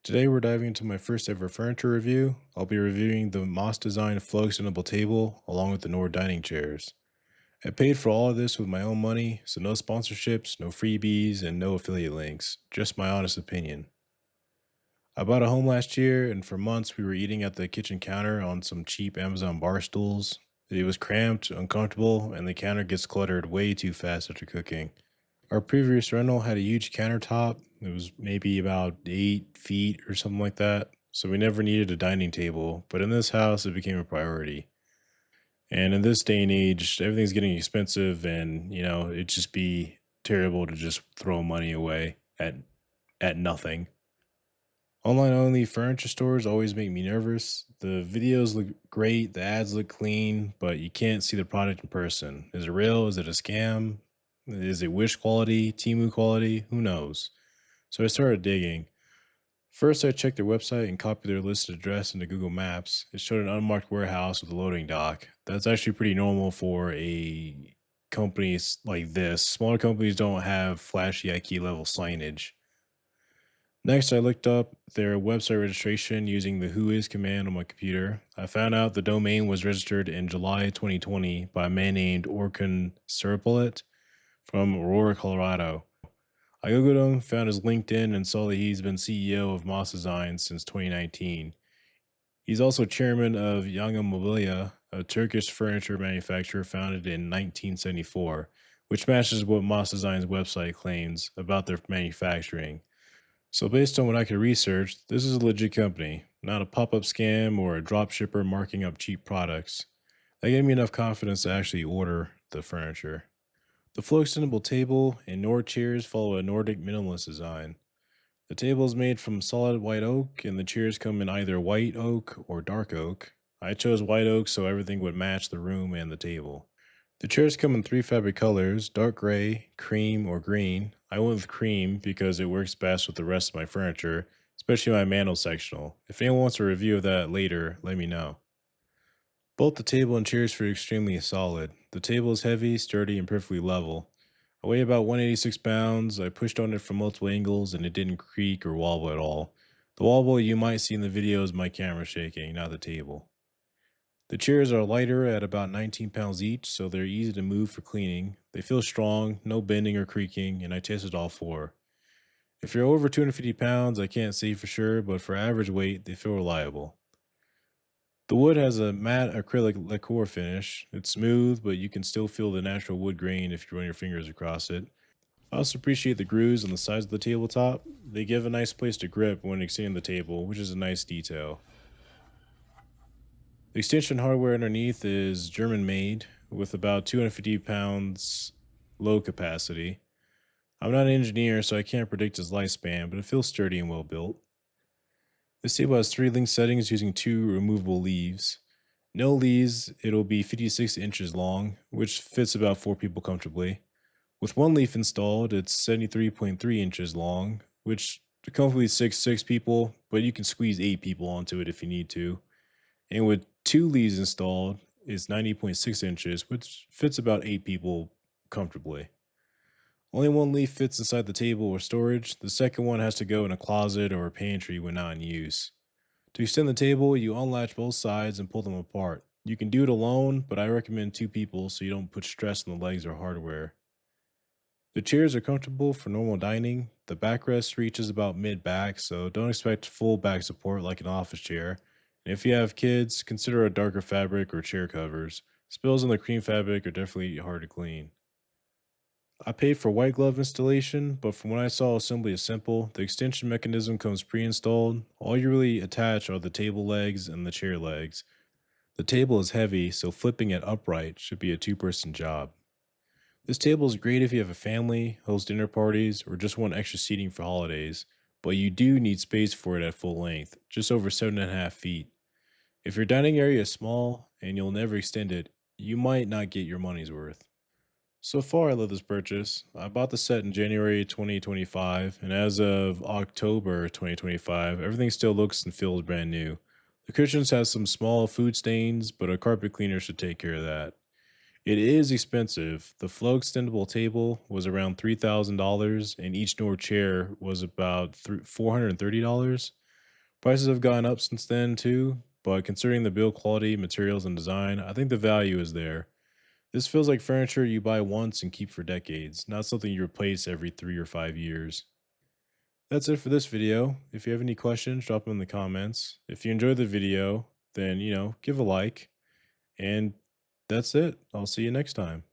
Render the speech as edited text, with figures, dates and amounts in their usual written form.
Today we're diving into my first ever furniture review. I'll be reviewing the Mossdesign flow extendable table along with the Nord dining chairs. I paid for all of this with my own money, so no sponsorships, no freebies, and no affiliate links, just my honest opinion. I bought a home last year, and for months we were eating at the kitchen counter on some cheap Amazon bar stools. It was cramped, uncomfortable, and the counter gets cluttered way too fast after cooking. Our previous rental had a huge countertop. It was maybe about 8 feet or something like that. So we never needed a dining table. But in this house, it became a priority. And in this day and age, everything's getting expensive, and it'd just be terrible to just throw money away at nothing. Online only furniture stores always make me nervous. The videos look great, the ads look clean, but you can't see the product in person. Is it real? Is it a scam? Is it Wish quality, Timu quality? Who knows? So I started digging. First, I checked their website and copied their listed address into Google Maps. It showed an unmarked warehouse with a loading dock. That's actually pretty normal for a like this. Smaller companies don't have flashy IKEA level signage. Next, I looked up their website registration using the whois command on my computer. I found out the domain was registered in July 2020 by a man named Orkun Serpilet from Aurora, Colorado. I googled him, found his LinkedIn, and saw that he's been CEO of Mossdesign since 2019. He's also chairman of Yanga Mobilia, a Turkish furniture manufacturer founded in 1974, which matches what Mossdesign's website claims about their manufacturing. So, based on what I could research, this is a legit company, not a pop up scam or a drop shipper marking up cheap products. That gave me enough confidence to actually order the furniture. The flow extendable table and Nord chairs follow a Nordic minimalist design. The table is made from solid white oak, and the chairs come in either white oak or dark oak. I chose white oak so everything would match the room and the table. The chairs come in three fabric colors: dark gray, cream, or green. I went with cream because it works best with the rest of my furniture, especially my mantle sectional. If anyone wants a review of that later, let me know. Both the table and chairs feel extremely solid. The table is heavy, sturdy, and perfectly level. I weigh about 186 pounds. I pushed on it from multiple angles and it didn't creak or wobble at all. The wobble you might see in the video is my camera shaking, not the table. The chairs are lighter at about 19 pounds each, so they're easy to move for cleaning. They feel strong, no bending or creaking, and I tested all four. If you're over 250 pounds, I can't say for sure, but for average weight, they feel reliable. The wood has a matte acrylic lacquer finish. It's smooth, but you can still feel the natural wood grain if you run your fingers across it. I also appreciate the grooves on the sides of the tabletop. They give a nice place to grip when extending the table, which is a nice detail. The extension hardware underneath is German made with about 250 pounds low capacity. I'm not an engineer, so I can't predict its lifespan, but it feels sturdy and well built. This table has three link settings using two removable leaves. No leaves, it'll be 56 inches long, which fits about four people comfortably. With one leaf installed, it's 73.3 inches long, which comfortably six people, but you can squeeze 8 people onto it if you need to. And with two leaves installed, it's 90.6 inches, which fits about 8 people comfortably. Only one leaf fits inside the table or storage. The second one has to go in a closet or a pantry when not in use. To extend the table, you unlatch both sides and pull them apart. You can do it alone, but I recommend 2 people so you don't put stress on the legs or hardware. The chairs are comfortable for normal dining. The backrest reaches about mid back, so don't expect full back support like an office chair. And if you have kids, consider a darker fabric or chair covers. Spills on the cream fabric are definitely hard to clean. I paid for white glove installation, but from what I saw, assembly is simple. The extension mechanism comes pre-installed. All you really attach are the table legs and the chair legs. The table is heavy, so flipping it upright should be a two-person job. This table is great if you have a family, host dinner parties, or just want extra seating for holidays, but you do need space for it at full length, just over 7.5 feet. If your dining area is small and you'll never extend it, you might not get your money's worth. So far, I love this purchase. I bought the set in January 2025, and as of October 2025, everything still looks and feels brand new. The cushions have some small food stains, but a carpet cleaner should take care of that. It is expensive. The Flow extendable table was around $3,000, and each Nord chair was about $430. Prices have gone up since then too, but considering the build quality, materials, and design, I think the value is there. This feels like furniture you buy once and keep for decades, not something you replace every 3 or 5 years. That's it for this video. If you have any questions, drop them in the comments. If you enjoyed the video, then, give a like. And that's it. I'll see you next time.